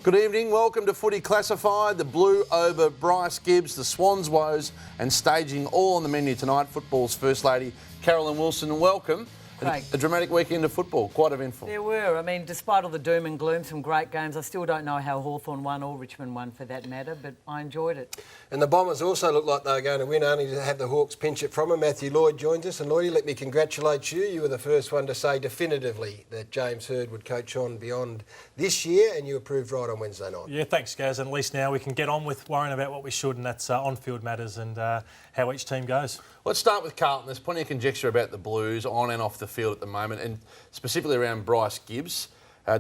Good evening, welcome to Footy Classified. The Blue over Bryce Gibbs, the Swans woes and staging all on the menu tonight. Football's First Lady, Carolyn Wilson, welcome. A dramatic weekend of football, quite eventful. There were. I mean, despite all the doom and gloom, some great games. I still don't know how Hawthorn won or Richmond won for that matter, but I enjoyed it. And the Bombers also looked like they were going to win, only to have the Hawks pinch it from them. Matthew Lloyd joins us. And Lloydie, let me congratulate you. You were the first one to say definitively that James Hird would coach on beyond this year, and you were proved right on Wednesday night. Yeah, thanks, Gaz. And at least now we can get on with worrying about what we should, and that's on-field matters and how each team goes. Let's start with Carlton. There's plenty of conjecture about the Blues on and off the field at the moment, and specifically around Bryce Gibbs.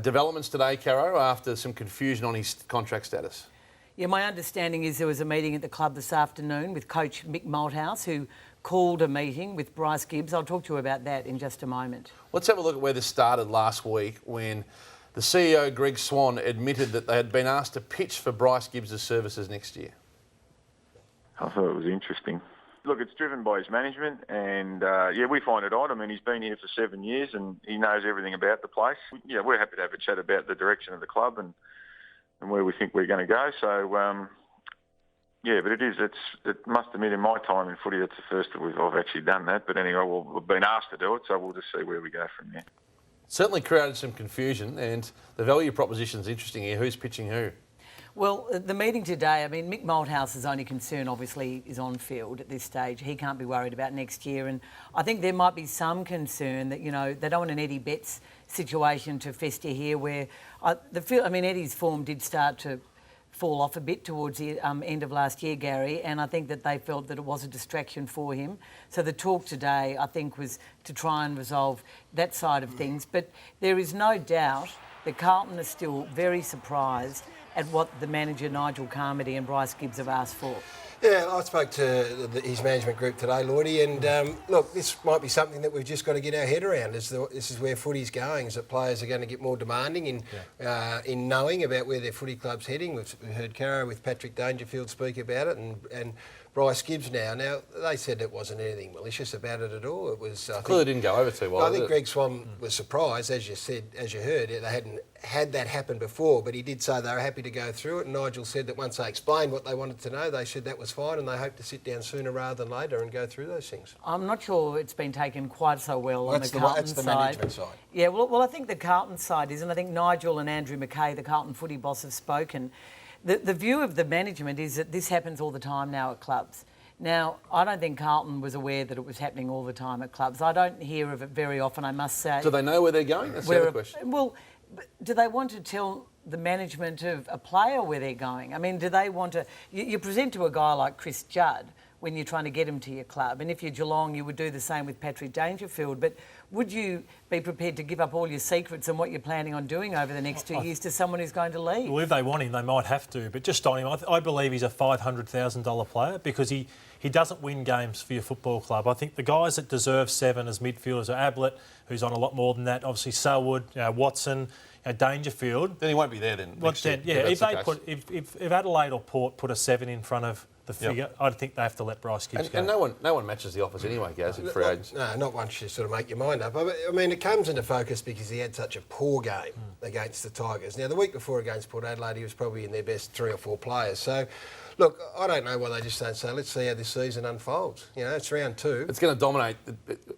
Developments today, Caro, after some confusion on his contract status. Yeah, my understanding is there was a meeting at the club this afternoon with coach Mick Malthouse, who called a meeting with Bryce Gibbs. I'll talk to you about that in just a moment. Let's have a look at where this started last week when the CEO, Greg Swan, admitted that they had been asked to pitch for Bryce Gibbs' services next year. I thought it was interesting. Look, it's driven by his management, and yeah, we find it odd. I mean, he's been here for 7 years and he knows everything about the place. Yeah, we're happy to have a chat about the direction of the club and where we think we're going to go. So, yeah, but it must admit in my time in footy, that's the first that I've actually done that. But anyway, we've been asked to do it, so we'll just see where we go from there. Certainly created some confusion, and the value proposition is interesting here. Who's pitching who? Well, the meeting today, I mean, Mick Malthouse's only concern, obviously, is on field at this stage. He can't be worried about next year. And I think there might be some concern that, you know, they don't want an Eddie Betts situation to fester here where, Eddie's form did start to fall off a bit towards the end of last year, Gary, and I think that they felt that it was a distraction for him. So the talk today, I think, was to try and resolve that side of things. But there is no doubt that Carlton is still very surprised at what the manager, Nigel Carmody, and Bryce Gibbs have asked for. Yeah, I spoke to his management group today, Lloydie, and look, this might be something that we've just got to get our head around. This is where footy's going, is that players are going to get more demanding in knowing about where their footy club's heading. We've heard Caro with Patrick Dangerfield speak about it, and Bryce Gibbs now. Now, they said it wasn't anything malicious about it at all. It was... Clearly didn't go over too well. I think Greg Swan was surprised, as you said, as you heard, they hadn't had that happen before, but he did say they were happy to go through it, and Nigel said that once they explained what they wanted to know, they said that was fine, and they hoped to sit down sooner rather than later and go through those things. I'm not sure it's been taken quite so well on the Carlton side. That's the management side. Yeah, well, I think the Carlton side is, and I think Nigel and Andrew McKay, the Carlton footy boss, have spoken. The view of the management is that this happens all the time now at clubs. Now, I don't think Carlton was aware that it was happening all the time at clubs. I don't hear of it very often, I must say. Do they know where they're going? That's the other question. Well, do they want to tell the management of a player where they're going? I mean, do they want to... You present to a guy like Chris Judd when you're trying to get him to your club, and if you're Geelong, you would do the same with Patrick Dangerfield, but would you be prepared to give up all your secrets and what you're planning on doing over the next 2 years to someone who's going to leave? Well, if they want him, they might have to, but just on him, I believe he's a $500,000 player because he doesn't win games for your football club. I think the guys that deserve 7 as midfielders are Ablett, who's on a lot more than that, obviously Selwood, Watson, Dangerfield. Then he won't be there then. If Adelaide or Port put a 7 in front of the figure, I think they have to let Bryce Gibbs go. And no one matches the offers anyway, Gaz, in free agents. No, not once you sort of make your mind up. I mean, it comes into focus because he had such a poor game against the Tigers. Now, the week before against Port Adelaide, he was probably in their best 3 or 4 players. So, look, I don't know why they just don't say, let's see how this season unfolds. You know, it's round 2. It's going to dominate.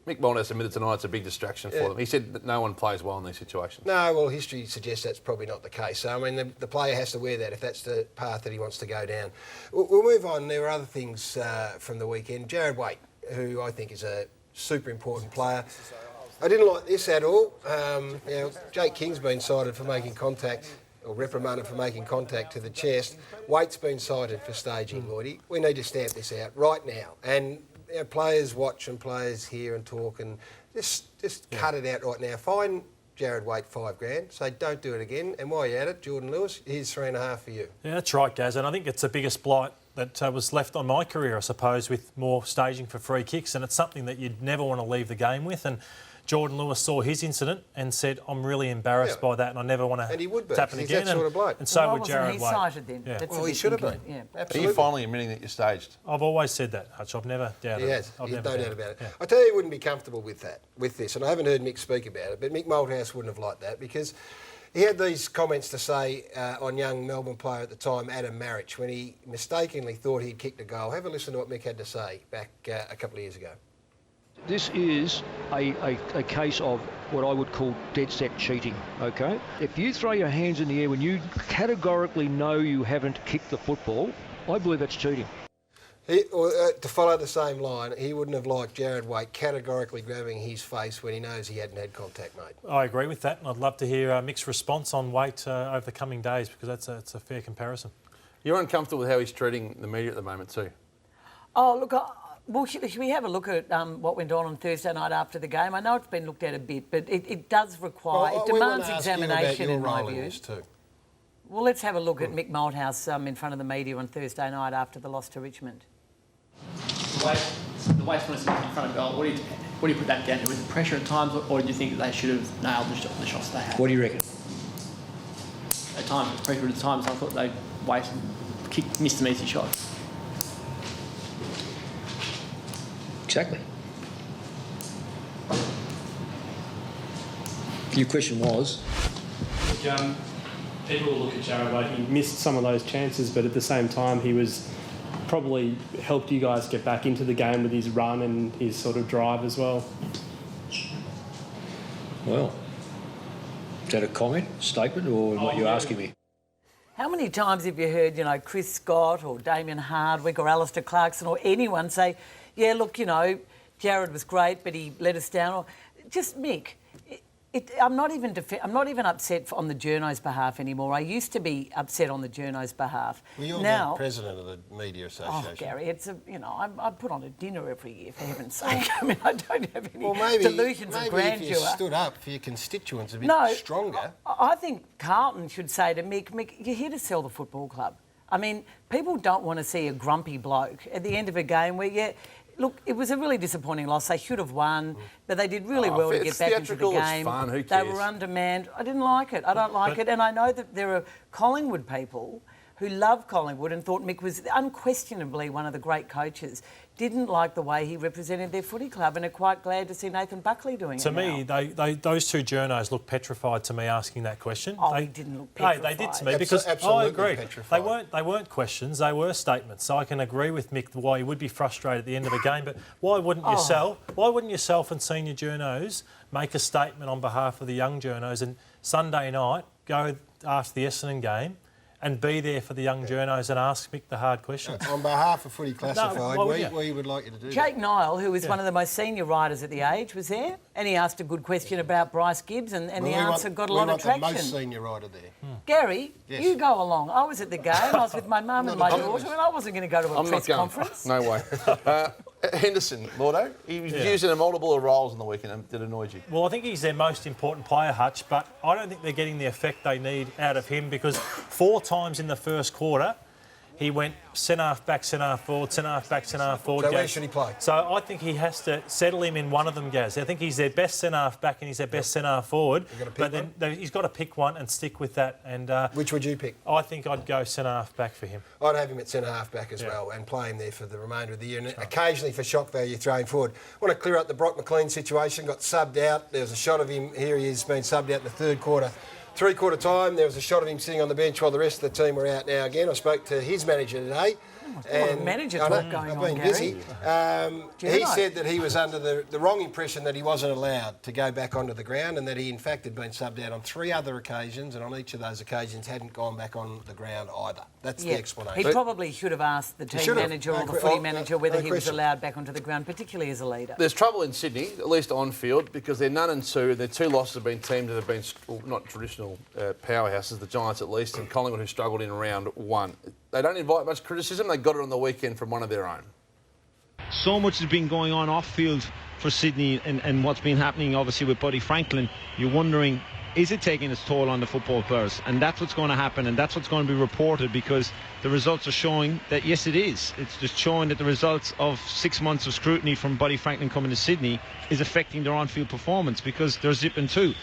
Mick Malthouse admitted tonight it's a big distraction for them. He said that no one plays well in these situations. No, well, history suggests that's probably not the case. So, I mean, the player has to wear that if that's the path that he wants to go down. We'll move on. There were other things from the weekend. Jared Waite, who I think is a super important player. I didn't like this at all. Jake King's been cited for making contact, or reprimanded for making contact to the chest. Waite's been cited for staging, Lloydie. We need to stamp this out right now. And players watch and players hear and talk, and just cut it out right now. Fine Jared Waite $5,000, say don't do it again. And while you're at it, Jordan Lewis, here's 3.5 for you. Yeah, that's right, Gaz. And I think it's the biggest blight that was left on my career, I suppose, with more staging for free kicks. And it's something that you'd never want to leave the game with. And Jordan Lewis saw his incident and said, I'm really embarrassed by that and I never want to happen again. That sort of bloke. And so would Jared Waite. Cited then? Yeah. Well, he should have been. Yeah. Absolutely. Are you finally admitting that you're staged? I've always said that, Hutch. I've never doubted it. He has. I've No never doubt about it. Yeah. I tell you, he wouldn't be comfortable with this, and I haven't heard Mick speak about it, but Mick Malthouse wouldn't have liked that because, He had these comments to say on young Melbourne player at the time, Adam Marich, when he mistakenly thought he'd kicked a goal. Have a listen to what Mick had to say back a couple of years ago. This is a case of what I would call dead set cheating, okay? If you throw your hands in the air when you categorically know you haven't kicked the football, I believe that's cheating. To follow the same line, he wouldn't have liked Jared Waite categorically grabbing his face when he knows he hadn't had contact made. I agree with that, and I'd love to hear Mick's response on Waite over the coming days, because that's a fair comparison. You're uncomfortable with how he's treating the media at the moment too? Oh, look, well, should we have a look at what went on Thursday night after the game? I know it's been looked at a bit, but it does require, it demands examination in my view. Well, let's have a look at Mick Malthouse in front of the media on Thursday night after the loss to Richmond. The way someone in front of goal, what do you put that down to? Was it pressure at times, or do you think that they should have nailed the shots they had? What do you reckon? At times, pressure at times, I thought they missed some easy shots. Exactly. Your question was? People will look at Jared Waite. He missed some of those chances, but at the same time, he was probably helped you guys get back into the game with his run and his sort of drive as well. Well, is that a comment, statement, or what you're asking me? How many times have you heard, Chris Scott or Damien Hardwick or Alistair Clarkson or anyone say, yeah, look, Jared was great, but he let us down? Or just Mick. I'm not even upset on the journo's behalf anymore. I used to be upset on the journo's behalf. Well, you're now, the president of the Media Association. Oh, Gary, it's I put on a dinner every year, for heaven's sake. I mean, I don't have any delusions of grandeur. Maybe if you stood up for your constituents a bit stronger. I think Carlton should say to Mick, you're here to sell the football club. I mean, people don't want to see a grumpy bloke at the end of a game where look, it was a really disappointing loss. They should have won, but they did really well to get back into the game. It's fun. Who they cares? were undermanned. I didn't like it. I don't like it. And I know that there are Collingwood people who love Collingwood and thought Mick was unquestionably one of the great coaches. Didn't like the way he represented their footy club and are quite glad to see Nathan Buckley doing it now. To me, those two journos look petrified to me asking that question. Oh, they didn't look petrified. They did to me because I agree. They weren't questions, they were statements. So I can agree with Mick why he would be frustrated at the end of a game, but why wouldn't yourself and senior journos make a statement on behalf of the young journos and Sunday night go after the Essendon game and be there for the young journos and ask Mick the hard questions? On behalf of Footy Classified, we would like you to do Jake Nile, who was one of the most senior writers at the Age, was there, and he asked a good question about Bryce Gibbs, and the answer got a lot of traction. We want the most senior writer there. Gary, you go along. I was at the game. I was with my mum and my daughter, and I wasn't going to go to a press conference. No way. Henderson, Lordo, he was using a multiple of roles on the weekend. Did it annoy you? Well, I think he's their most important player, Hutch, but I don't think they're getting the effect they need out of him because 4 times in the first quarter, he went centre-half back, centre-half forward, centre-half back, centre-half forward. So where should he play? So I think he has to settle him in one of them, Gaz. I think he's their best centre-half back and he's their best centre-half forward. But then he's got to pick one and stick with that. And which would you pick? I think I'd go centre-half back for him. I'd have him at centre-half back as well and play him there for the remainder of the year. And occasionally for shock value throwing forward. I want to clear up the Brock McLean situation. Got subbed out. There was a shot of him. Here he is being subbed out in the third quarter. 3/4 time, there was a shot of him sitting on the bench while the rest of the team were out now again. I spoke to his manager today. Manager talk going I've on, been Gary. busy. He said that he was under the wrong impression that he wasn't allowed to go back onto the ground and that he in fact had been subbed out on 3 other occasions and on each of those occasions hadn't gone back on the ground either. That's the explanation. He probably should have asked the team manager or the footy manager whether he was allowed back onto the ground, particularly as a leader. There's trouble in Sydney, at least on field, because they're 0-2. Their 2 losses have been teams that have been not traditional powerhouses, the Giants at least, and Collingwood who struggled in round 1. They don't invite much criticism. They got it on the weekend from one of their own. So much has been going on off field for Sydney and what's been happening obviously with Buddy Franklin. You're wondering, is it taking its toll on the football players? And that's what's going to happen, and that's what's going to be reported, because the results are showing that yes, it is. It's just showing that the results of 6 months of scrutiny from Buddy Franklin coming to Sydney is affecting their on-field performance, because they're zipping too.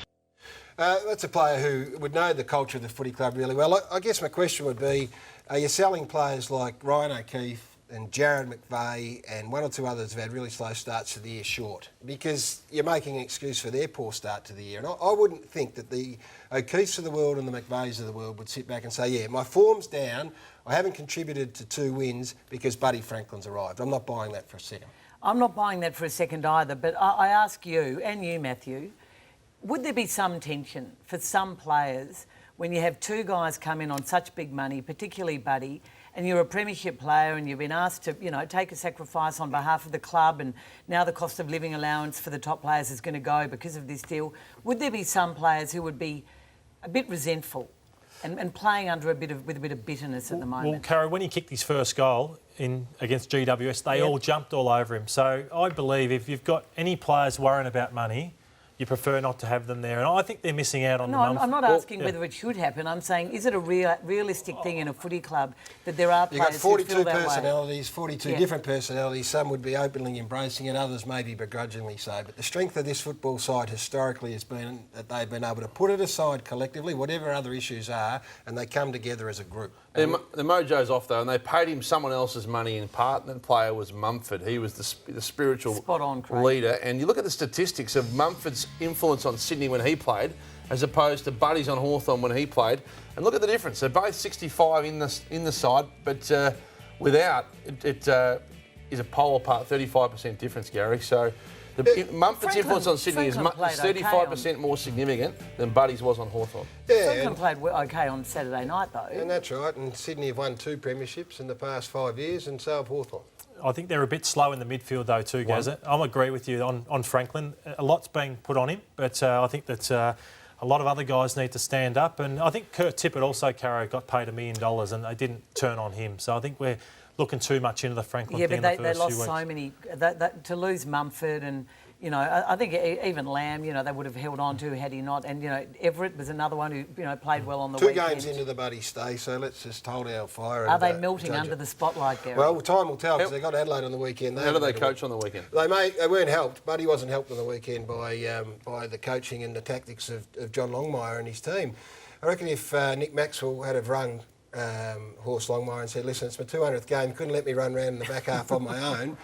That's a player who would know the culture of the footy club really well. I guess my question would be, are you selling players like Ryan O'Keefe, and Jared McVeigh and one or two others have had really slow starts to the year short, because you're making an excuse for their poor start to the year. And I wouldn't think that the O'Keeffes of the world and the McVeighs of the world would sit back and say, yeah, my form's down, I haven't contributed to 2 wins because Buddy Franklin's arrived. I'm not buying that for a second. I'm not buying that for a second either, but I ask you, and you, Matthew, would there be some tension for some players when you have 2 guys come in on such big money, particularly Buddy, and you're a premiership player and you've been asked to, take a sacrifice on behalf of the club, and now the cost of living allowance for the top players is going to go because of this deal? Would there be some players who would be a bit resentful and playing under with a bit of bitterness at the moment? Well, Carrie, when he kicked his first goal against GWS, they all jumped all over him. So I believe if you've got any players worrying about money, you prefer not to have them there. And I think they're missing out on the money. No, I'm not asking whether it should happen. I'm saying, is it a realistic thing in a footy club that there are players who feel that way? You've got 42 personalities, 42 different personalities. Some would be openly embracing it, others maybe begrudgingly so. But the strength of this football side historically has been that they've been able to put it aside collectively, whatever other issues are, and they come together as a group. The mojo's off though, and they paid him someone else's money in part, and that player was Mumford. He was the spiritual leader. And you look at the statistics of Mumford's influence on Sydney when he played, as opposed to Buddy's on Hawthorn when he played, and look at the difference. They're both 65 in the side, but without it is a pole apart, 35% difference, Gary. So Mumford's influence on Sydney is 35% more significant than Buddy's was on Hawthorn. Franklin played okay on Saturday night, though. And that's right. And Sydney have won 2 premierships in the past 5 years, and so have Hawthorn. I think they're a bit slow in the midfield though too, Gazza. I agree with you on Franklin. A lot's being put on him, but I think that a lot of other guys need to stand up. And I think Kurt Tippett also, Caro, got paid $1 million and they didn't turn on him. So I think we're looking too much into the Franklin thing in the first few weeks. Yeah, but they lost so many. To lose Mumford and, I think even Lamb, they would have held on to had he not. And, Everett was another one who, played well on the weekend. 2 games into the Buddy stay, so let's just hold our fire. Are they melting under the spotlight, Gary? Well, time will tell, because they got Adelaide on the weekend. How do they coach on the weekend? They weren't helped. Buddy wasn't helped on the weekend by the coaching and the tactics of John Longmire and his team. I reckon if Nick Maxwell had have rung Horst Longmire and said, listen, it's my 200th game, couldn't let me run around in the back half on my own,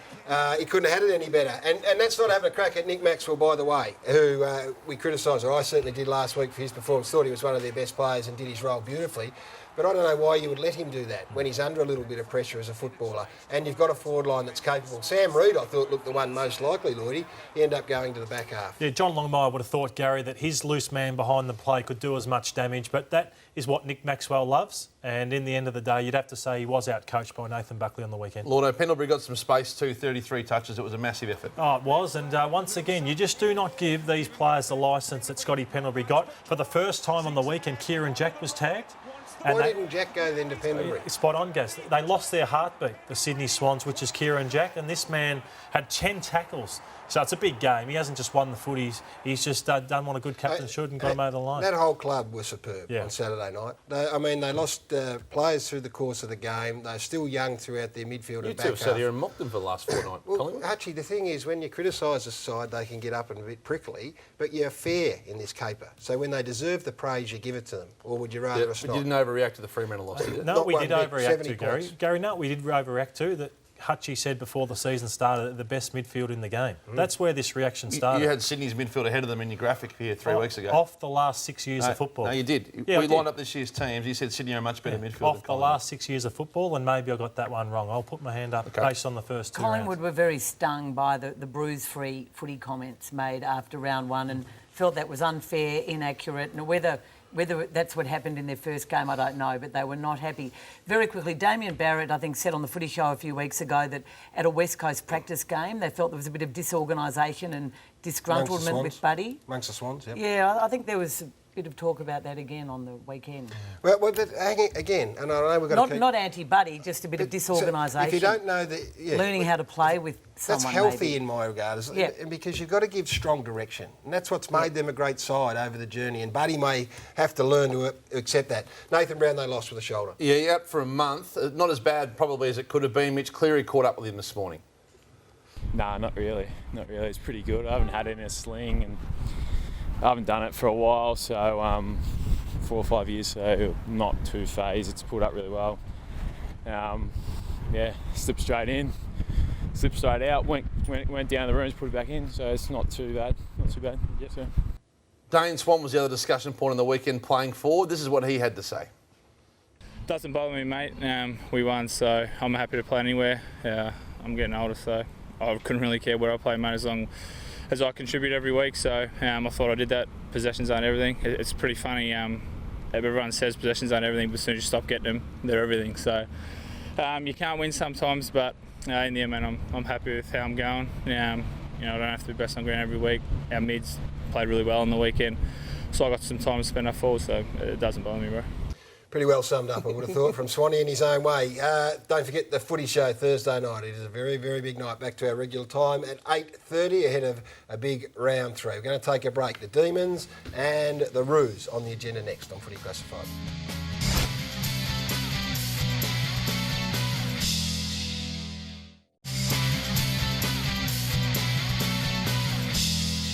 he couldn't have had it any better. And that's not having a crack at Nick Maxwell, by the way, who we criticised, or I certainly did last week for his performance, thought he was one of their best players and did his role beautifully. But I don't know why you would let him do that when he's under a little bit of pressure as a footballer. And you've got a forward line that's capable. Sam Reid, I thought, looked the one most likely, Lloydie. He ended up going to the back half. Yeah, John Longmire would have thought, Gary, that his loose man behind the play could do as much damage, but that is what Nick Maxwell loves. And in the end of the day, you'd have to say he was out-coached by Nathan Buckley on the weekend. Lordo, Pendlebury got some space too, 33 touches. It was a massive effort. Oh, it was. And once again, you just do not give these players the licence that Scotty Pendlebury got. For the first time on the weekend, Kieran Jack was tagged. Why didn't Jack go then to Pendlebury? Spot on, Gaz. They lost their heartbeat, the Sydney Swans, which is Kieran Jack, and this man had 10 tackles. So it's a big game. He hasn't just won the footies. He's just done what a good captain should and got him over the line. That whole club was superb on Saturday night. They lost players through the course of the game. They're still young throughout their midfield and back half. You two have sat here and mocked them for the last fortnight. Well, Hutchie, the thing is, when you criticise a side, they can get up and a bit prickly, but you're fair in this caper. So when they deserve the praise, you give it to them. Or would you rather us not? But you didn't overreact to the Fremantle loss, did you? No, we did overreact to, Gary. Gary, no, we did overreact to that. Hutchie said before the season started, the best midfield in the game. That's where this reaction started. You had Sydney's midfield ahead of them in your graphic here 3 weeks ago. Off the last 6 years of football. No, you did. Yeah, we lined up this year's teams. You said Sydney are a much better midfield. Off the last 6 years of football, and maybe I got that one wrong. I'll put my hand up based on the first 2 Collingwood rounds. were very stung by the bruise-free footy comments made after round 1 and felt that was unfair, inaccurate, and whether that's what happened in their first game, I don't know, but they were not happy. Very quickly, Damien Barrett, I think, said on the Footy Show a few weeks ago that at a West Coast practice game, they felt there was a bit of disorganisation and disgruntlement with Buddy. Amongst the Swans, yep. Yeah, I think there was a bit of talk about that again on the weekend. Well, but again, and I know we've got not anti-Buddy, just a bit of disorganisation. If you don't know learning how to play with someone, that's healthy maybe. In my regard, because you've got to give strong direction, and that's what's made them a great side over the journey. And Buddy may have to learn to accept that. Nathan Brown, they lost with a shoulder. Yeah, out for a month. Not as bad probably as it could have been. Mitch Cleary caught up with him this morning. Nah, not really. Not really. It's pretty good. I haven't had it in a sling, and I haven't done it for a while, so 4 or 5 years, so not too phased. It's pulled up really well. slipped straight in, slipped straight out, went down the rooms, put it back in. So it's not too bad. Yeah, so. Dane Swan was the other discussion point on the weekend playing forward. This is what he had to say. Doesn't bother me, mate. We won, so I'm happy to play anywhere. I'm getting older, so I couldn't really care where I play, mate, as long as I contribute every week. So I thought I did that. Possessions aren't everything. It's pretty funny. Everyone says possessions aren't everything, but as soon as you stop getting them, they're everything. So you can't win sometimes, but in the end, man, I'm happy with how I'm going. I don't have to be best on ground every week. Our mids played really well on the weekend, so I got some time to spend up forward, so it doesn't bother me, bro. Pretty well summed up, I would have thought, from Swanee in his own way. Don't forget the footy show Thursday night. It is a very, very big night. Back to our regular time at 8:30 ahead of a big round 3. We're going to take a break. The Demons and the Roos on the agenda next on Footy Classified.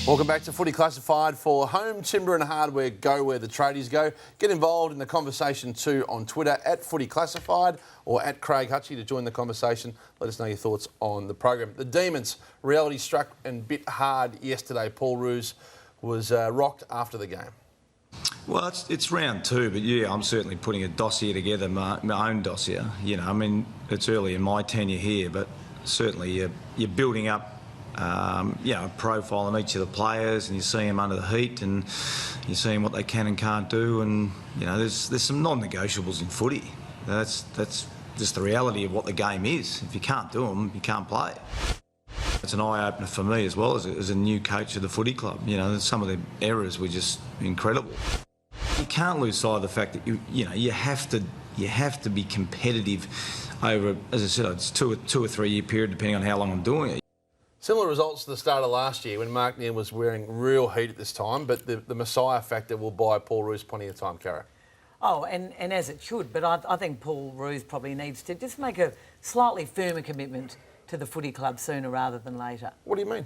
Welcome back to Footy Classified for Home Timber and Hardware. Go where the tradies go. Get involved in the conversation too on Twitter at Footy Classified or at Craig Hutchie to join the conversation. Let us know your thoughts on the program. The Demons, reality struck and bit hard yesterday. Paul Roos was rocked after the game. Well, it's round 2, but yeah, I'm certainly putting a dossier together, my own dossier. It's early in my tenure here, but certainly you're building up a profile on each of the players, and you see them under the heat, and you're seeing what they can and can't do, and there's some non-negotiables in footy. That's just the reality of what the game is. If you can't do them, you can't play. It's an eye-opener for me as well as a new coach of the footy club. Some of the errors were just incredible. You can't lose sight of the fact that you have to be competitive over, as I said, it's two or 3 year period depending on how long I'm doing it. Similar results to the start of last year when Mark Neal was wearing real heat at this time, but the Messiah factor will buy Paul Roos plenty of time, Cara. Oh, and as it should, but I think Paul Roos probably needs to just make a slightly firmer commitment to the footy club sooner rather than later. What do you mean?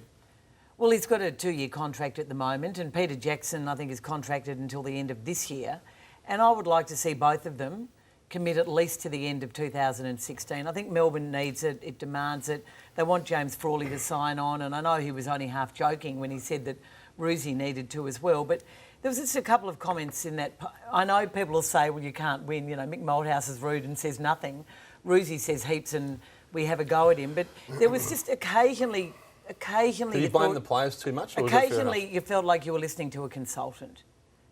Well, he's got a 2-year contract at the moment, and Peter Jackson, I think, is contracted until the end of this year, and I would like to see both of them commit at least to the end of 2016. I think Melbourne needs it, it demands it. They want James Frawley to sign on, and I know he was only half joking when he said that Roosie needed to as well, but there was just a couple of comments in that. I know people will say, well, you can't win, Mick Malthouse is rude and says nothing. Roosie says heaps and we have a go at him, but there was just occasionally... Did you blame the players too much? Or occasionally you felt like you were listening to a consultant.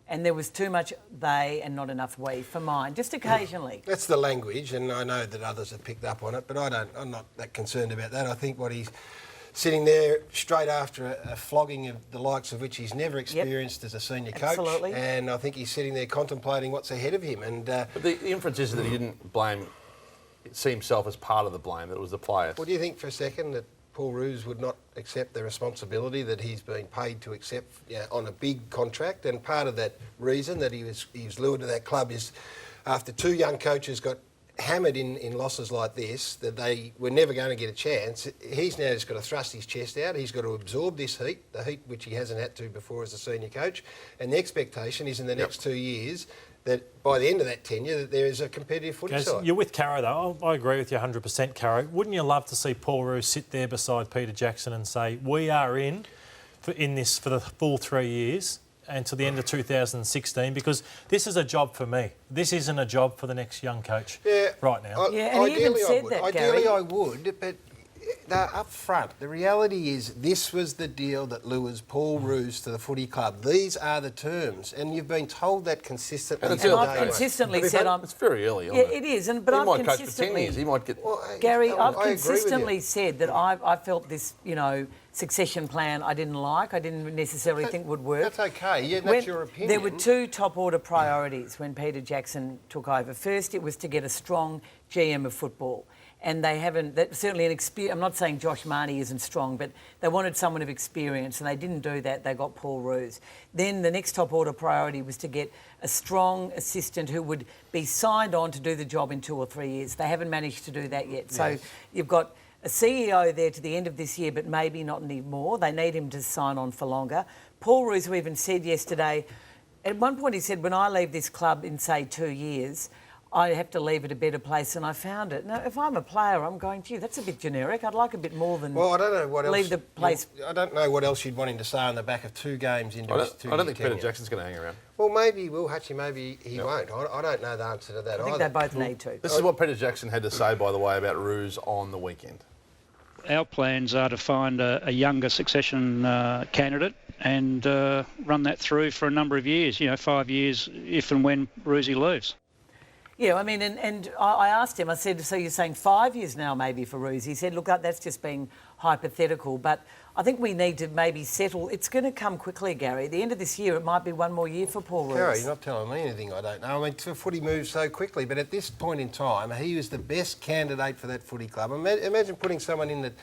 And there was too much they and not enough we for mine, just occasionally. That's the language, and I know that others have picked up on it, but I'm not that concerned about that. I think what he's sitting there straight after a flogging of the likes of which he's never experienced as a senior coach. Absolutely. And I think he's sitting there contemplating what's ahead of him. And but the inference is that he didn't see himself as part of the blame, that it was the players. Well, do you think for a second that Paul Roos would not accept the responsibility that he's been paid to accept on a big contract? And part of that reason that he was lured to that club is after 2 young coaches got hammered in losses like this, that they were never going to get a chance. He's now just got to thrust his chest out. He's got to absorb this heat, the heat which he hasn't had to before as a senior coach. And the expectation is in the next 2 years that by the end of that tenure that there is a competitive footy side. You're with Caro though. I agree with you 100%, Caro. Wouldn't you love to see Paul Roos sit there beside Peter Jackson and say, we are in this for the full 3 years and to the end of 2016, because this is a job for me. This isn't a job for the next young coach right now. And he even said that, Gary. Ideally I would, but up front, the reality is this was the deal that lures Paul Roos to the footy club. These are the terms, and you've been told that consistently. And I've consistently said it's very early. Yeah, it is, but he I've might coach consistently... for 10 years. He might get... Gary, I've consistently said that I felt this, succession plan I didn't like. I didn't necessarily think would work. That's okay. Yeah, that's your opinion. There were 2 top order priorities when Peter Jackson took over. First, it was to get a strong GM of football. And they haven't, that's certainly an experience. I'm not saying Josh Marnie isn't strong, but they wanted someone of experience and they didn't do that. They got Paul Roos. Then the next top order priority was to get a strong assistant who would be signed on to do the job in 2 or 3 years. They haven't managed to do that yet. So you've got a CEO there to the end of this year, but maybe not anymore. They need him to sign on for longer. Paul Roos, who even said yesterday, at one point he said, when I leave this club in, say, 2 years, I have to leave it a better place than I found it. Now, if I'm a player, I'm going, gee, that's a bit generic. I'd like a bit more than. Well, I don't know what else. Leave the place. I don't know what else you'd want him to say on the back of 2 games into his 2 I don't think Peter Jackson's going to hang around. Well, maybe he will, Hutchie, maybe he won't. I don't know the answer to that I think either. they both need to. This is what Peter Jackson had to say, by the way, about Roos on the weekend. Our plans are to find a younger succession candidate and run that through for a number of years, 5 years if and when Roosie leaves. Yeah, I mean, and I asked him, I said, so you're saying 5 years now maybe for Roos? He said, look, that's just being hypothetical, but I think we need to maybe settle. It's going to come quickly, Gary. At the end of this year, it might be 1 more year for Paul Roos. Gary, you're not telling me anything I don't know. I mean, footy moves so quickly, but at this point in time, he was the best candidate for that footy club. Imagine putting someone in that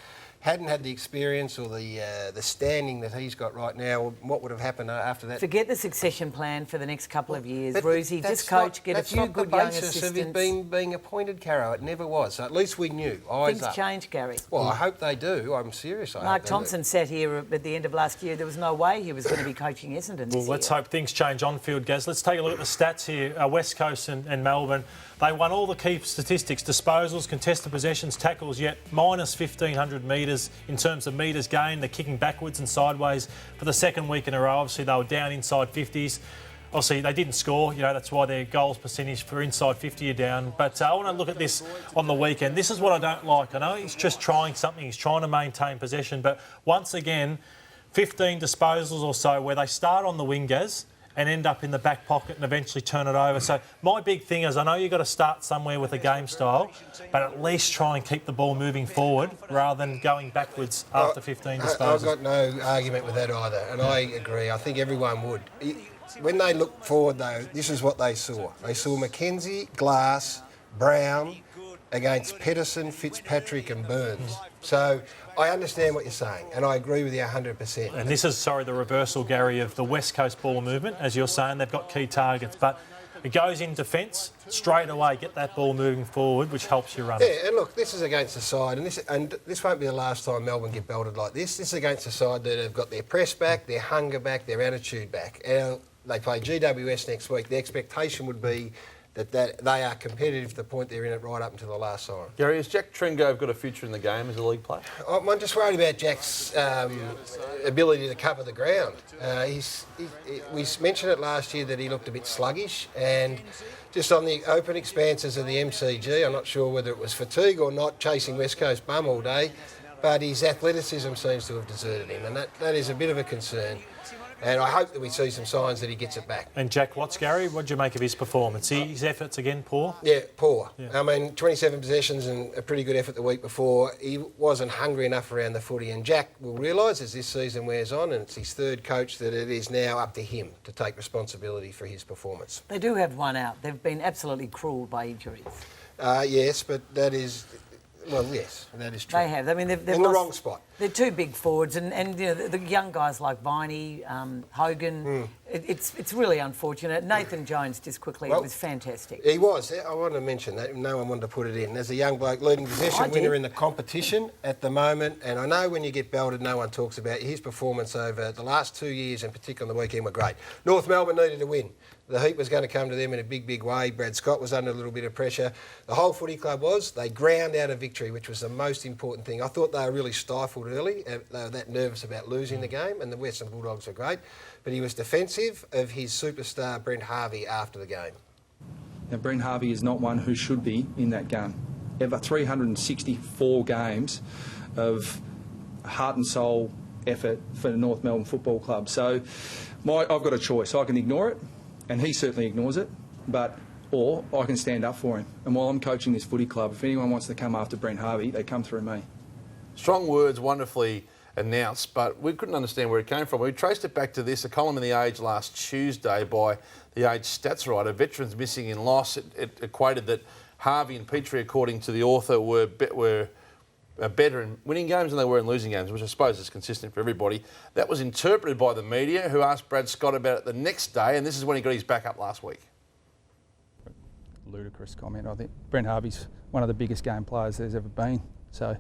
hadn't had the experience or the standing that he's got right now. What would have happened after that? Forget the succession plan for the next couple of years. Roosie, just coach, get a few good young assistants. That's not the basis of him being appointed, Caro. It never was. So at least we knew. Things change, Gary. Well, I hope they do. I'm serious. Mark Thompson sat here at the end of last year. There was no way he was going to be coaching Essendon this Well, let's hope things change on field, Gaz. Let's take a look at the stats here. West Coast and Melbourne. They won all the key statistics, disposals, contested possessions, tackles, yet minus 1,500 metres in terms of metres gained. They're kicking backwards and sideways for the second week in a row. Obviously, they were down inside 50s. Obviously, they didn't score. That's why their goals percentage for inside 50 are down. But I want to look at this on the weekend. This is what I don't like. I know he's just trying something. He's trying to maintain possession. But once again, 15 disposals or so where they start on the wing, Gaz, and end up in the back pocket and eventually turn it over. So my big thing is, I know you've got to start somewhere with a game style, but at least try and keep the ball moving forward rather than going backwards after 15 disposals. I've got no argument with that either, and I agree. I think everyone would. When they look forward, though, this is what they saw. They saw Mackenzie, Glass, Brown against Pedersen, Fitzpatrick and Burns. So I understand what you're saying, and I agree with you 100%. And this is, the reversal, Gary, of the West Coast ball movement. As you're saying, they've got key targets, but it goes in defence, straight away, get that ball moving forward, which helps you run. Yeah, and look, this is against the side, and this won't be the last time Melbourne get belted like this. This is against the side that have got their press back, their hunger back, their attitude back. And they play GWS next week. The expectation would be that they are competitive to the point they're in it right up until the last siren. Gary, has Jack Trengove got a future in the game as a league player? I'm just worried about Jack's ability to cover the ground. We mentioned it last year that he looked a bit sluggish, and just on the open expanses of the MCG, I'm not sure whether it was fatigue or not, chasing West Coast bum all day, but his athleticism seems to have deserted him, and that is a bit of a concern. And I hope that we see some signs that he gets it back. And Jack Watts, Gary, what do you make of his performance? His efforts again poor? Yeah, poor. Yeah. I mean, 27 possessions and a pretty good effort the week before. He wasn't hungry enough around the footy. And Jack will realise as this season wears on, and it's his third coach, that it is now up to him to take responsibility for his performance. They do have one out. They've been absolutely cruelled by injuries. Yes, but that is... Well, yes, that is true. They have. I mean, they've in the wrong spot. They're two big forwards, and the young guys like Viney, Hogan. It's really unfortunate. Nathan Jones, just quickly, it was fantastic. He was. I wanted to mention that. No one wanted to put it in. There's a young bloke, leading possession winner in the competition at the moment, and I know when you get belted, no one talks about his performance over the last 2 years, and particularly on the weekend, were great. North Melbourne needed to win. The heat was going to come to them in a big, big way. Brad Scott was under a little bit of pressure. The whole footy club was. They ground out a victory, which was the most important thing. I thought they were really stifled early. They were that nervous about losing the game, and the Western Bulldogs were great. But he was defensive of his superstar, Brent Harvey, after the game. Now, Brent Harvey is not one who should be in that gun. Ever 364 games of heart and soul effort for the North Melbourne Football Club. So I've got a choice. I can ignore it, and he certainly ignores it, or I can stand up for him. And while I'm coaching this footy club, if anyone wants to come after Brent Harvey, they come through me. Strong words, wonderfully announced, but we couldn't understand where it came from. We traced it back to this, a column in The Age last Tuesday by The Age stats writer, Veterans Missing in Loss. It equated that Harvey and Petrie, according to the author, were better in winning games than they were in losing games, which I suppose is consistent for everybody. That was interpreted by the media, who asked Brad Scott about it the next day, and this is when he got his back up last week. Ludicrous comment. I think Brent Harvey's one of the biggest game players there's ever been. So,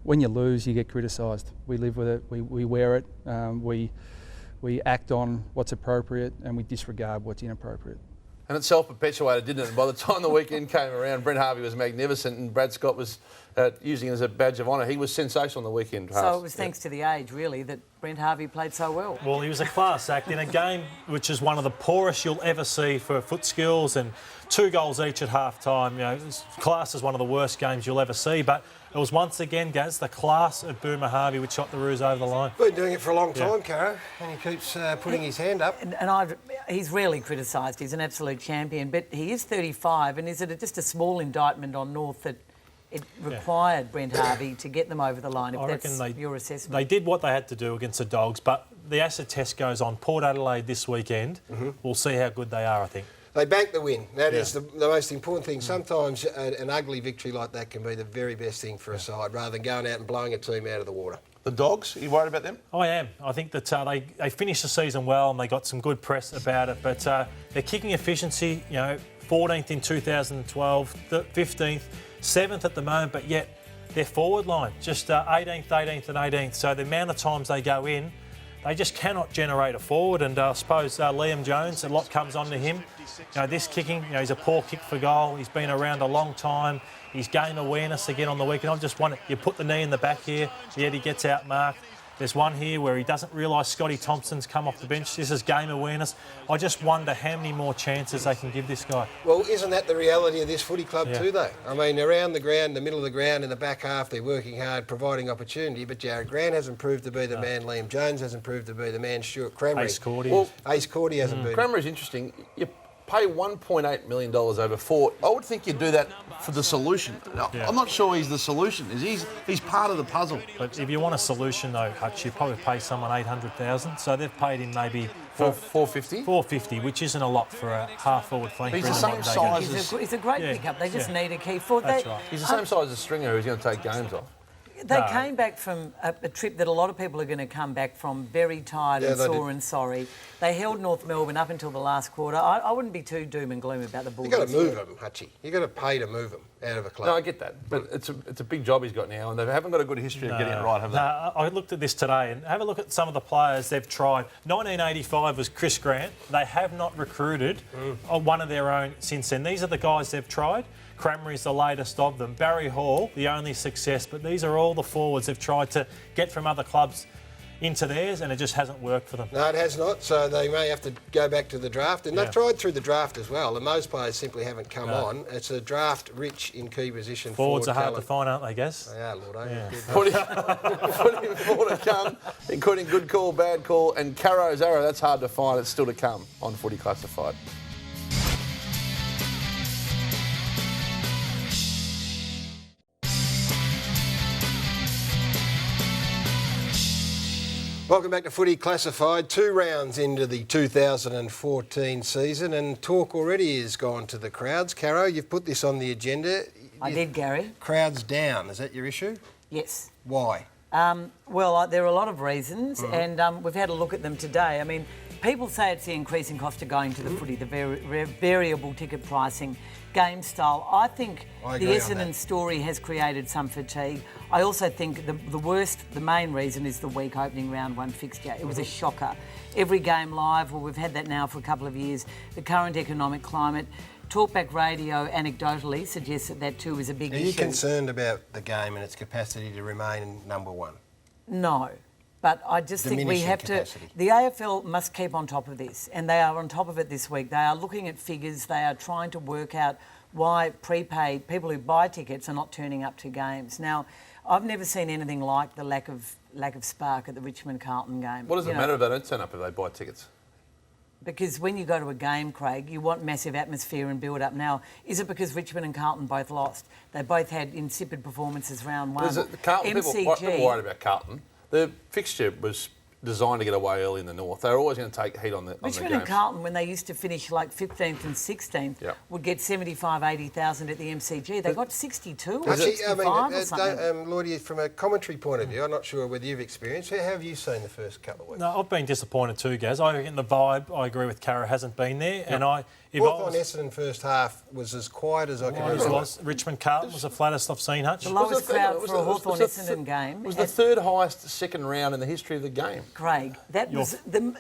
when you lose, you get criticised. We live with it. We wear it. We act on what's appropriate, and we disregard what's inappropriate. And it self-perpetuated, didn't it? And by the time the weekend came around, Brent Harvey was magnificent and Brad Scott was using it as a badge of honour. He was sensational on the weekend. So it was thanks to the age, really, that Brent Harvey played so well. Well, he was a class act in a game which is one of the poorest you'll ever see for foot skills, and 2 goals each at half-time. You know, class is one of the worst games you'll ever see, but it was once again, Gaz, the class of Boomer Harvey which shot the Roos over the line. Been doing it for a long time, Caro, and he keeps putting his hand up. And he's rarely criticised. He's an absolute champion, but he is 35, and is it just a small indictment on North that it required Brent Harvey to get them over the line, if that's your assessment? They did what they had to do against the Dogs, but the acid test goes on. Port Adelaide this weekend. We'll see how good they are, I think. They banked the win. That is the most important thing. Sometimes an ugly victory like that can be the very best thing for a side, rather than going out and blowing a team out of the water. The Dogs, are you worried about them? I am. I think that they finished the season well and they got some good press about it, but their kicking efficiency, 14th in 2012, 15th, 7th at the moment, but yet their forward line, just 18th, 18th and 18th. So the amount of times they go in, they just cannot generate a forward, and I suppose Liam Jones, a lot comes on to him. This kicking, he's a poor kick for goal. He's been around a long time. His game awareness again on the weekend. I just wonder, you put the knee in the back here, yet he gets out marked. There's one here where he doesn't realise Scotty Thompson's come off the bench. This is game awareness. I just wonder how many more chances they can give this guy. Well, isn't that the reality of this footy club too, though? I mean, around the ground, the middle of the ground, in the back half, they're working hard, providing opportunity, but Jared Grant hasn't proved to be the man. Liam Jones hasn't proved to be the man. Stuart Crameri. Ace Cordy. Well, Ace Cordy hasn't been. Crameri's interesting. You pay $1.8 million over 4. I would think you'd do that for the solution. I'm not sure he's the solution. He's part of the puzzle. But if you want a solution, though, Hutch, you probably pay someone $800,000. So they've paid him maybe $450. $450, which isn't a lot for a half-forward flanker. He's the same size as... He's a great pickup. They just need a key forward. That's right. He's the same size as Stringer, who's going to take games off. They came back from a trip that a lot of people are going to come back from very tired and sore and sorry. They held North Melbourne up until the last quarter. I wouldn't be too doom and gloom about the Bulldogs. You've got to move them, Hutchie. You've got to pay to move them out of a club. No, I get that. But it's a big job he's got now, and they haven't got a good history of getting it right, have they? I looked at this today, and have a look at some of the players they've tried. 1985 was Chris Grant. They have not recruited one of their own since then. These are the guys they've tried. Crameri's the latest of them. Barry Hall, the only success. But these are all the forwards they've tried to get from other clubs into theirs, and it just hasn't worked for them. No, it has not. So they may have to go back to the draft. And they've tried through the draft as well. And most players simply haven't come on. It's a draft rich in key position. Forwards are hard to find, aren't they, Gaz? They are, Lord. Putting more to come, including good call, bad call, and Caro's arrow. That's hard to find. It's still to come on Footy Classified. Welcome back to Footy Classified. 2 rounds into the 2014 season, and talk already has gone to the crowds. Caro, you've put this on the agenda. I did, Gary. Crowds down. Is that your issue? Yes. Why? Well, there are a lot of reasons, and we've had a look at them today. I mean, people say it's the increasing cost of going to the footy, the variable ticket pricing, game style. I think the Essendon story has created some fatigue. I also think the main reason is the weak opening round 1 fixture. It was a shocker. Every game live, well, we've had that now for a couple of years. The current economic climate. Talkback Radio anecdotally suggests that too is a big issue. Are you concerned about the game and its capacity to remain number one? No. But I just think we have capacity. to... The AFL must keep on top of this, and they are on top of it this week. They are looking at figures. They are trying to work out why prepaid people who buy tickets are not turning up to games. Now, I've never seen anything like the lack of spark at the Richmond-Carlton game. What does it matter if they don't turn up if they buy tickets? Because when you go to a game, Craig, you want massive atmosphere and build-up. Now, is it because Richmond and Carlton both lost? They both had insipid performances round one. People worried about Carlton. The fixture was designed to get away early in the north. They were always going to take heat on the Richmond and Carlton, when they used to finish like 15th and 16th, would get 75, 80,000 at the MCG. They got 62 or 65 or something. Lloydie, from a commentary point of view, I'm not sure whether you've experienced. How have you seen the first couple of weeks? No, I've been disappointed too, Gaz. I reckon the vibe, I agree with Cara, hasn't been there. And Essendon first half was as quiet as I can remember. Richmond Carlton was the flattest I've seen, Hutch. The lowest crowd for a Hawthorn Essendon game. It was the third highest second round in the history of the game. Craig, that was the...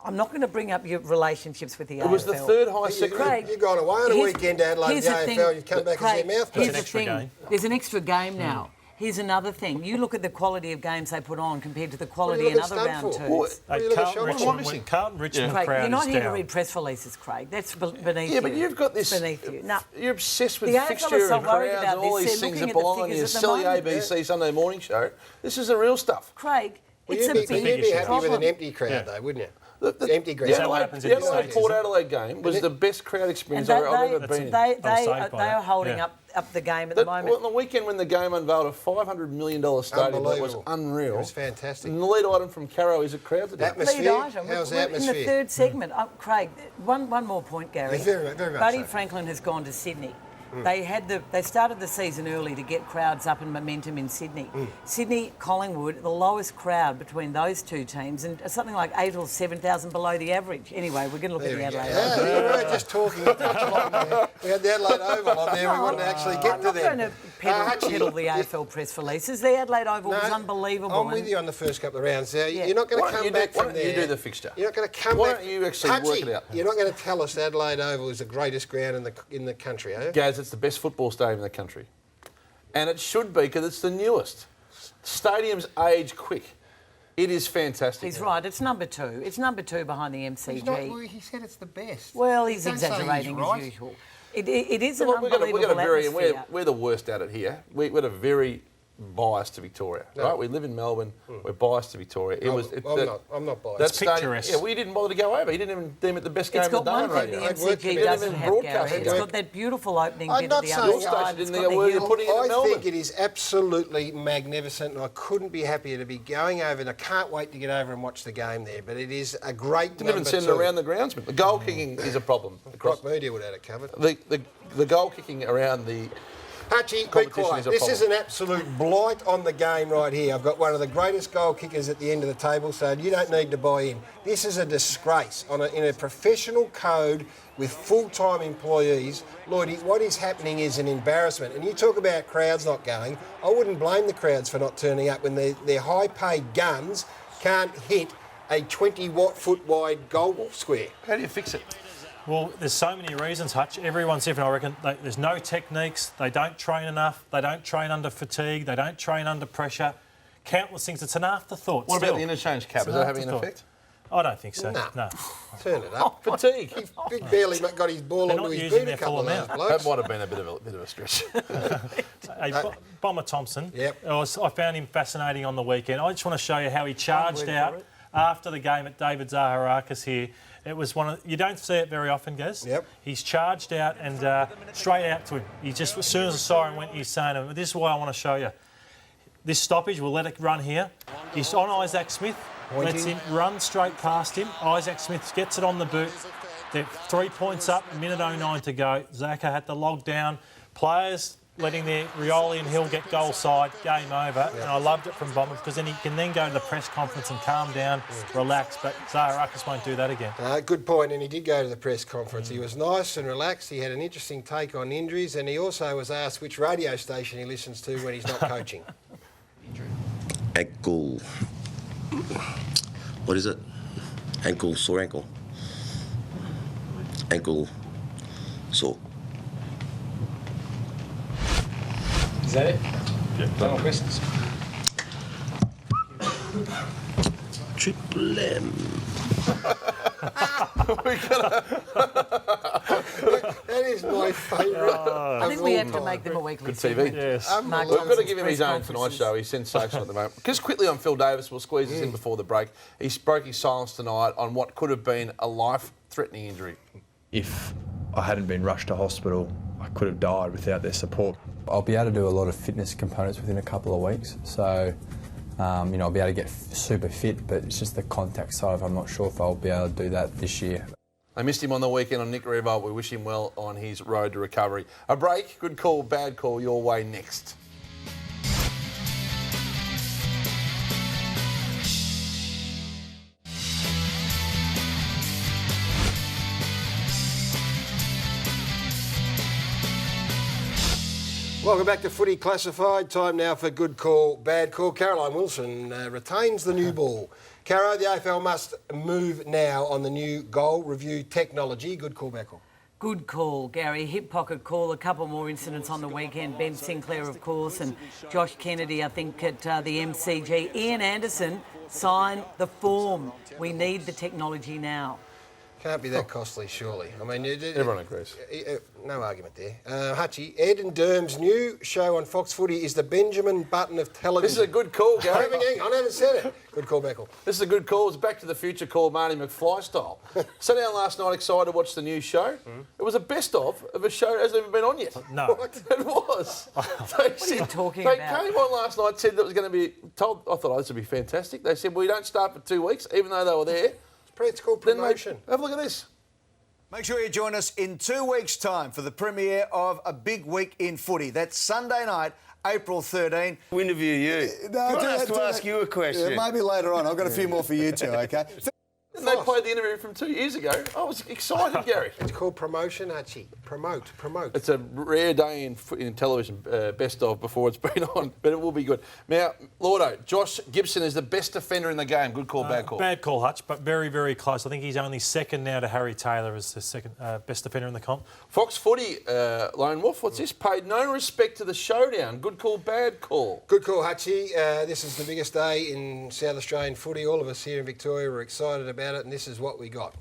I'm not going to bring up your relationships with the AFL. It was the third highest second. You've gone away on a weekend to Adelaide with the AFL, you come back Craig, and see your mouth. Here's the thing. There's an extra game now. Here's another thing. You look at the quality of games they put on compared to the quality in other round twos. Carlton Richmond Craig, crowd you're not is here to down. read press releases, Craig. That's beneath you. Yeah, but you've got this. Beneath you. No. You're obsessed with The AFL fixture is so and worried crowds about and all this. these They're things looking that at the belong on figures your at the silly moment. ABC Sunday morning show. This is the real stuff. Craig, Well, it's a big you'd be happy problem. with an empty crowd, though, wouldn't you? The empty ground. The Adelaide Port Adelaide game was the best crowd experience I've ever been in. They are holding up the game at the moment. Well, on the weekend when the game unveiled a $500 million stadium, that was unreal. It was fantastic. And the lead item from Caro is a crowd today. Atmosphere? Lead item. How's the We're atmosphere? in the third segment. Craig, one more point, Gary. Yeah, very much Buddy so. Franklin has gone to Sydney. They started the season early to get crowds up and momentum in Sydney. Sydney, Collingwood, the lowest crowd between those two teams, and something like 8,000 or 7,000 below the average. Anyway, we're going to look at the Adelaide Oval. Yeah, we were just talking at the time there. We had the Adelaide Oval on there. We wanted to actually get to them. I'm not going to peddle the AFL press releases. The Adelaide Oval was unbelievable. I'm with you on the first couple of rounds. You're not going to come back from there. Why don't you do the fixture? You're not going to come Why back. don't you actually work it out? You're not going to tell us Adelaide Oval is the greatest ground in the country, are you? Gaz, it's the best football stadium in the country. And it should be because it's the newest. Stadiums age quick. It is fantastic. He's right. It's number 2. It's number 2 behind the MCG. He said it's the best. Well, he's exaggerating as usual. It is an Look, unbelievable atmosphere. we're the worst at it here. We're a very biased to Victoria, right? We live in Melbourne. We're biased to Victoria. I'm not biased. That's picturesque. Yeah, we didn't bother to go over. He didn't even deem it the best game of the day on radio. The MCG doesn't have, Gary. It's got that beautiful opening bit at the other side. It's got the hill. I think it is absolutely magnificent, and I couldn't be happier to be going over, and I can't wait to get over and watch the game there. But it is a great Didn't even send it around the groundsman. The goal kicking is a problem. Croc Media would have it covered. The goal kicking around the Hutchie, be quiet. This is an absolute blight on the game right here. I've got one of the greatest goal kickers at the end of the table, so you don't need to buy in. This is a disgrace in a professional code with full-time employees. Lloyd, what is happening is an embarrassment. And you talk about crowds not going. I wouldn't blame the crowds for not turning up when their high-paid guns can't hit a 20-watt foot-wide goal square. How do you fix it? Well, there's so many reasons, Hutch. Everyone's different, I reckon. There's no techniques. They don't train enough. They don't train under fatigue. They don't train under pressure. Countless things. It's an afterthought. What about the interchange cap? Is that having an effect? I don't think so. No. Turn it up. Fatigue. Big barely got his ball onto his boot a couple of those blokes. That might have been a bit of a stretch. Hey, Bomber Thompson. Yep. I found him fascinating on the weekend. I just want to show you how he charged out after the game at David Zaharakis here. It was you don't see it very often, Gaz. Yep. He's charged out and straight out to him. He just, as soon as the siren went, he's saying, this is what I want to show you. This stoppage, we'll let it run here. He's on Isaac Smith, lets him run straight past him. Isaac Smith gets it on the boot. They're 3 points up, minute 09 to go. Zaka had to log down. Players letting their Rioli and Hill get goal side, game over. And I loved it from Bomber because then he can then go to the press conference and calm down, relax. But Zaharakis won't do that again. Good point, and he did go to the press conference. He was nice and relaxed. He had an interesting take on injuries, and he also was asked which radio station he listens to when he's not coaching. Ankle. What is it? Ankle, sore ankle. Ankle, sore. Is that it? Yeah. No more questions. Triple M. That is my favourite. I think we have to make them a weekly Good TV. Yes. We've got to give him his own Tonight Show. He's sensational at the moment. Just quickly on Phil Davis, we'll squeeze this in before the break. He broke his silence tonight on what could have been a life-threatening injury. If I hadn't been rushed to hospital, I could have died without their support. I'll be able to do a lot of fitness components within a couple of weeks. So, I'll be able to get super fit, but it's just the contact side. I'm not sure if I'll be able to do that this year. I missed him on the weekend on Nick Revolt. We wish him well on his road to recovery. A break, good call, bad call, your way next. Welcome back to Footy Classified. Time now for good call, bad call. Caroline Wilson retains the new ball. Caro, the AFL must move now on the new goal review technology. Good call, Beckle. Good call, Gary. Hip pocket call. A couple more incidents on the weekend. Ben Sinclair, of course, and Josh Kennedy, I think, at the MCG. Ian Anderson, sign the form. We need the technology now. Can't be that costly, surely. I mean, everyone agrees. No argument there. Hutchie, Ed and Derm's new show on Fox Footy is the Benjamin Button of television. This is a good call, Gary. Hang on, I haven't said it. Good call, Beckle. This is a good call. It's Back to the Future call, Marty McFly style. Sat down last night excited to watch the new show. It was a best of a show that hasn't even been on yet. No. It was. What are you talking about? They came on last night, said that it was going to be told. I thought, this would be fantastic. They said, we don't start for 2 weeks, even though they were there. It's called promotion. Have a look at this. Make sure you join us in 2 weeks' time for the premiere of a big week in footy. That's Sunday night, April 13. We'll interview you. No, I have to ask you a question. Yeah, maybe later on. I've got a few more for you two, OK? And they played the interview from 2 years ago. I was excited, Gary. It's called promotion, Archie. Promote. It's a rare day in television, best of, before it's been on, but it will be good. Now, Lordo, Josh Gibson is the best defender in the game. Good call, bad call? Bad call, Hutch, but very, very close. I think he's only second now to Harry Taylor as the second best defender in the comp. Fox Footy, Lone Wolf, what's this? Paid no respect to the showdown. Good call, bad call? Good call, Hutchie. This is the biggest day in South Australian footy. All of us here in Victoria were excited about it, and this is what we got.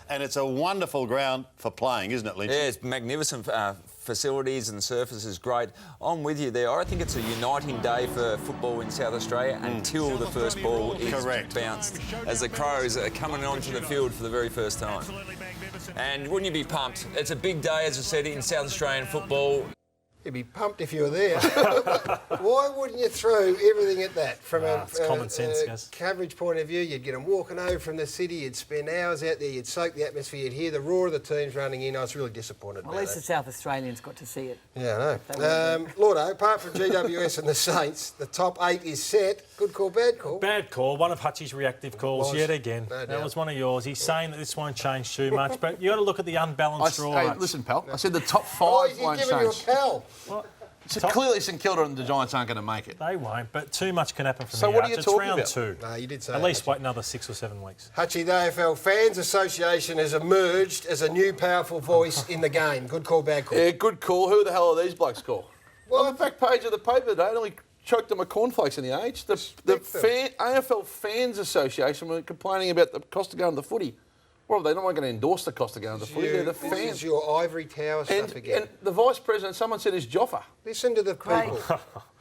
And it's a wonderful ground for playing, isn't it, Lynch? Yeah, it's magnificent facilities and the surface is great. I'm with you there. I think it's a uniting day for football in South Australia until the first ball is bounced, as the Crows are coming onto the field for the very first time. And wouldn't you be pumped? It's a big day, as I said, in South Australian football. You'd be pumped if you were there. Why wouldn't you throw everything at that? From it's common sense, guys. Coverage point of view, you'd get them walking over from the city, you'd spend hours out there, you'd soak the atmosphere, you'd hear the roar of the teams running in. I was really disappointed Well, at least the South Australians got to see it. Yeah, I know. Lordo, apart from GWS and the Saints, the top 8 is set. Good call, bad call? Bad call. One of Hutchie's reactive calls yet again. No that doubt. was one of yours. He's saying that this won't change too much, but you got to look at the unbalanced draw. Hey, listen, pal. I said the top 5 won't He's giving you a change. pal. What? So clearly St Kilda and the Giants aren't going to make it. They won't, but too much can happen from So here. what are you It's talking round about? 2. No, you did say At that, least Hutchie. wait another 6 or 7 weeks. Hutchie, the AFL Fans Association has emerged as a new powerful voice in the game. Good call, bad call? Yeah, good call. Who the hell are these blokes called? On the back page of the paper today, I only choked them a cornflakes in the age. The AFL Fans Association were complaining about the cost of going to the footy. Well, they're not going to endorse the cost of going to the footy. They're the This fans. is your ivory tower stuff again. And the vice president, someone said, is Joffa. Listen to the people.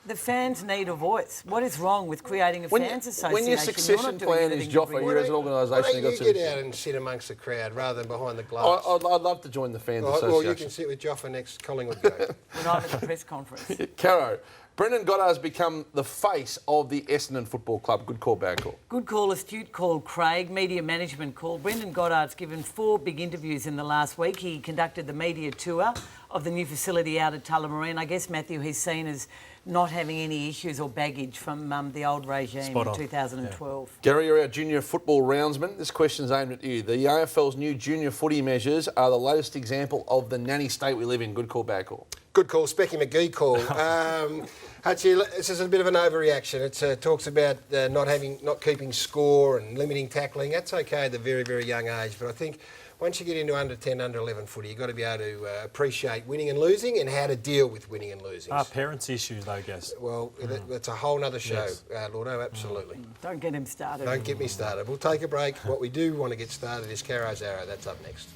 The fans need a voice. What is wrong with creating a fans association? When your You're succession not doing plan is anything to Joffa, bring you're it. as an organisation. Why don't you've got you to- get out and sit amongst the crowd rather than behind the glass? I'd love to join the Fans Well, Association. you can sit with Joffa next Collingwood game. When I'm at the press conference. Caro, Brendan Goddard's become the face of the Essendon Football Club. Good call, bad call? Good call, astute call, Craig. Media management call. Brendan Goddard's given 4 big interviews in the last week. He conducted the media tour of the new facility out at Tullamarine. I guess, Matthew, he's seen as not having any issues or baggage from the old regime in 2012. Yeah. Gary, you're our junior football roundsman. This question's aimed at you. The AFL's new junior footy measures are the latest example of the nanny state we live in. Good call, bad call? Good call, Specky McGee call. Hutchie, this is a bit of an overreaction. It talks about not keeping score and limiting tackling. That's okay at a very, very young age, but I think once you get into under 10, under 11 footy, you've got to be able to appreciate winning and losing and how to deal with winning and losing. Parents' issues, though, guess. Well, that's a whole other show, Yes. Lordo, absolutely. Don't get him started. Don't get me started. We'll take a break. What we do want to get started is Caro's Arrow. That's up next.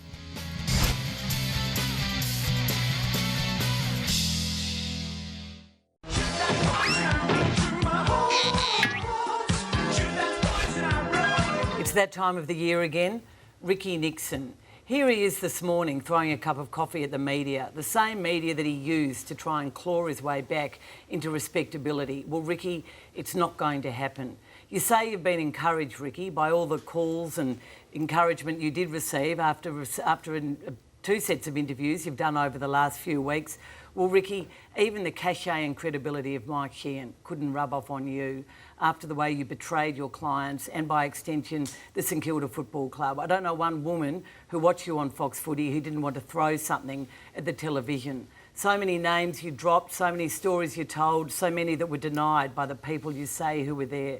It's that time of the year again. Ricky Nixon. Here he is this morning throwing a cup of coffee at the media, the same media that he used to try and claw his way back into respectability. Well, Ricky, it's not going to happen. You say you've been encouraged, Ricky, by all the calls and encouragement you did receive after 2 sets of interviews you've done over the last few weeks. Well, Ricky, even the cachet and credibility of Mike Sheehan couldn't rub off on you after the way you betrayed your clients and, by extension, the St Kilda Football Club. I don't know one woman who watched you on Fox Footy who didn't want to throw something at the television. So many names you dropped, so many stories you told, so many that were denied by the people you say who were there.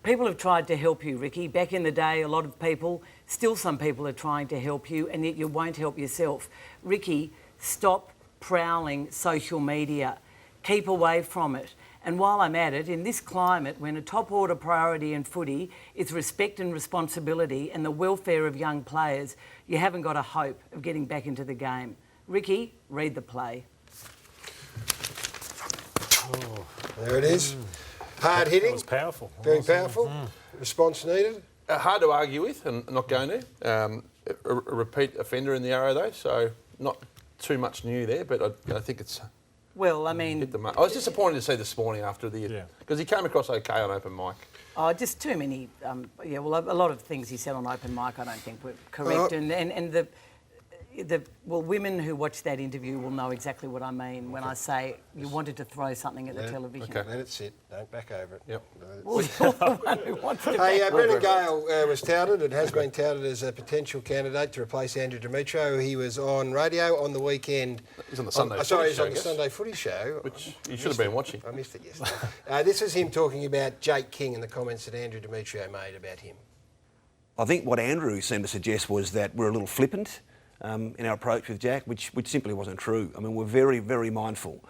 People have tried to help you, Ricky. Back in the day, a lot of people, still some people are trying to help you, and yet you won't help yourself. Ricky, stop prowling social media. Keep away from it. And while I'm at it, in this climate, when a top order priority in footy is respect and responsibility and the welfare of young players, you haven't got a hope of getting back into the game. Ricky, read the play. Oh, there it is. Hard hitting. That was powerful. Very powerful. Response needed. Hard to argue with, and not going to. A repeat offender in the arrow, though, so not too much new there, but I think it's... Well, I mean... I was disappointed to see this morning after the... Because he came across okay on open mic. Oh, just too many... a lot of things he said on open mic I don't think were correct. Well, women who watch that interview will know exactly what I mean when I say you wanted to throw something at the television. Okay. Let it sit. Don't back over it. Yep. Hey, Brendan Gale was touted and has been touted as a potential candidate to replace Andrew Demetriou. He was on radio on the weekend. He's on the Sunday Footy Sorry, he's show, on the Sunday Footy show. Which you should have been watching. I missed it yesterday. This is him talking about Jake King and the comments that Andrew Demetriou made about him. I think what Andrew seemed to suggest was that we're a little flippant in our approach with Jack, which simply wasn't true. I mean, we're very, very mindful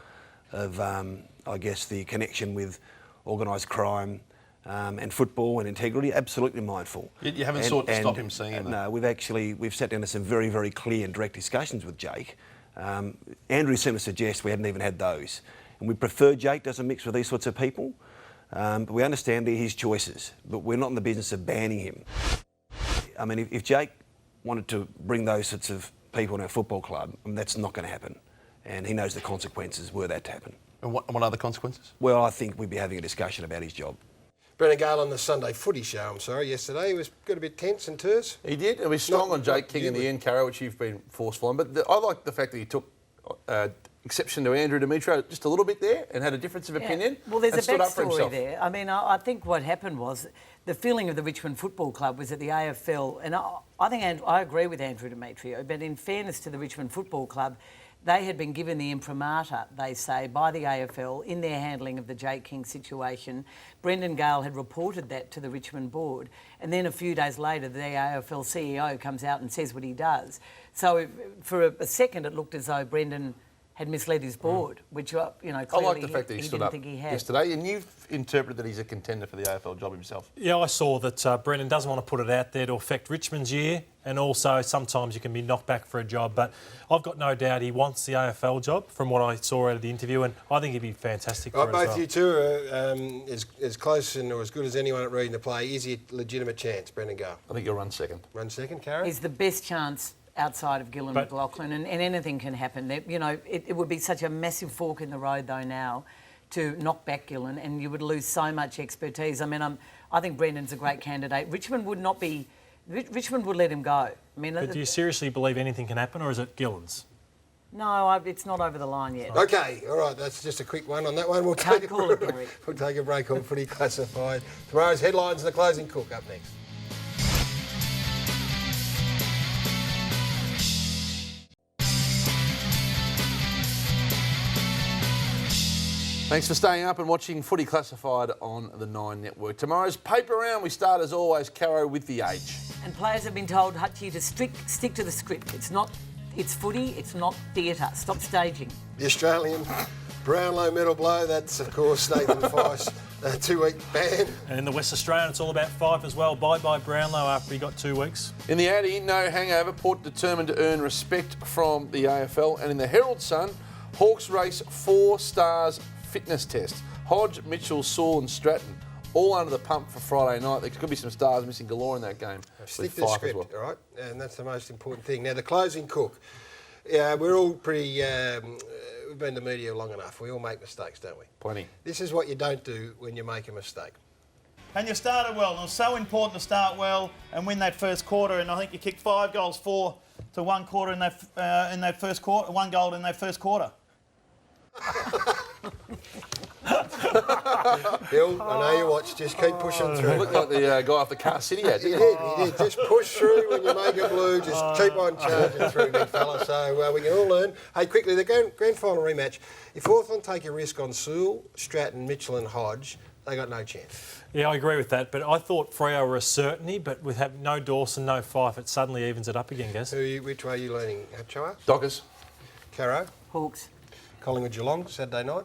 of, I guess, the connection with organised crime and football and integrity. Absolutely mindful. You haven't sought to stop him seeing that? No, we've sat down to some very, very clear and direct discussions with Jake. Andrew seemed to suggest we hadn't even had those. And we prefer Jake doesn't mix with these sorts of people. But we understand his choices, but we're not in the business of banning him. I mean, if Jake wanted to bring those sorts of people in our football club, that's not going to happen. And he knows the consequences were that to happen. And what are the consequences? Well, I think we'd be having a discussion about his job. Brendan Gale on the Sunday Footy show, yesterday. He got a bit tense and terse. He did. He was strong on Jake King in the end, Caro, which you've been forceful on. But I like the fact that he took exception to Andrew Demetriou just a little bit there and had a difference of opinion. Well, there's a backstory there. I mean, I think what happened was the feeling of the Richmond Football Club was that the AFL, and I think I agree with Andrew Demetriou, but in fairness to the Richmond Football Club, they had been given the imprimatur, they say, by the AFL in their handling of the Jake King situation. Brendan Gale had reported that to the Richmond board, and then a few days later the AFL CEO comes out and says what he does. So for a second it looked as though Brendan had misled his board, which, clearly I like the fact that he stood didn't up think he had. yesterday, and you've interpreted that he's a contender for the AFL job himself. Yeah, I saw that Brendan doesn't want to put it out there to affect Richmond's year, and also sometimes you can be knocked back for a job, but I've got no doubt he wants the AFL job from what I saw out of the interview, and I think he'd be fantastic for it as well. Both you two are as close and or as good as anyone at reading the play. Is he a legitimate chance, Brendan Gale? I think he'll run second. Run second, Karen? He's the best chance outside of Gillan McLaughlin, and anything can happen. It would be such a massive fork in the road, though, now to knock back Gillan, and you would lose so much expertise. I mean, I think Brendan's a great candidate. Richmond would let him go. I mean, but do you seriously believe anything can happen, or is it Gillan's? No, it's not over the line yet. Okay, all right, that's just a quick one on that one. We'll take a break on Footy Classified. Tomorrow's headlines and the closing cook up next. Thanks for staying up and watching Footy Classified on the Nine Network. Tomorrow's paper round, we start as always, Caro, with the age. And players have been told, Hutchie, to stick to the script. It's footy, it's not theatre. Stop staging. The Australian Brownlow medal blow, that's of course Nathan Fyfe, a 2-week ban. And in the West Australian, it's all about Fyfe as well. Bye-bye Brownlow after he got 2 weeks. In the Addy, no hangover, Port determined to earn respect from the AFL. And in the Herald Sun, Hawks race 4 stars fitness test. Hodge, Mitchell, Saul and Stratton all under the pump for Friday night. There could be some stars missing galore in that game. Stick to the script, all right? And that's the most important thing. Now, the closing cook. Yeah, we're all pretty... we've been in the media long enough. We all make mistakes, don't we? Plenty. This is what you don't do when you make a mistake. And you started well. And it was so important to start well and win that first quarter. And I think you kicked 5 goals, 4 to 1 quarter in that first quarter. 1 goal in that first quarter. Bill, I know you watch. Just keep pushing through. Looked like the guy off the Car City ad, didn't He did. Just push through when you make it blue. Just keep on charging through, big fella. So we can all learn. Hey, quickly, the grand final rematch. If Hawthorn take a risk on Sewell, Stratton, Mitchell and Hodge, they got no chance. Yeah, I agree with that. But I thought Freo were a certainty, but with having no Dawson, no Fife, it suddenly evens it up again, guys. Which way are you leaning, Choa? Dockers. Caro? Hawks. Collingwood Geelong, Saturday night?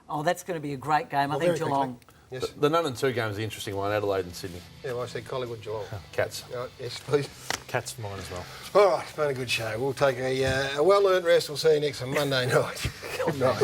Oh, that's going to be a great game. I think Geelong. Yes. The none and two game is the interesting one, Adelaide and Sydney. Yeah, well, I said Collingwood Geelong. Cats. Yes, please. Cats for mine as well. All right, it's been a good show. We'll take a well-earned rest. We'll see you next on Monday night. Good night.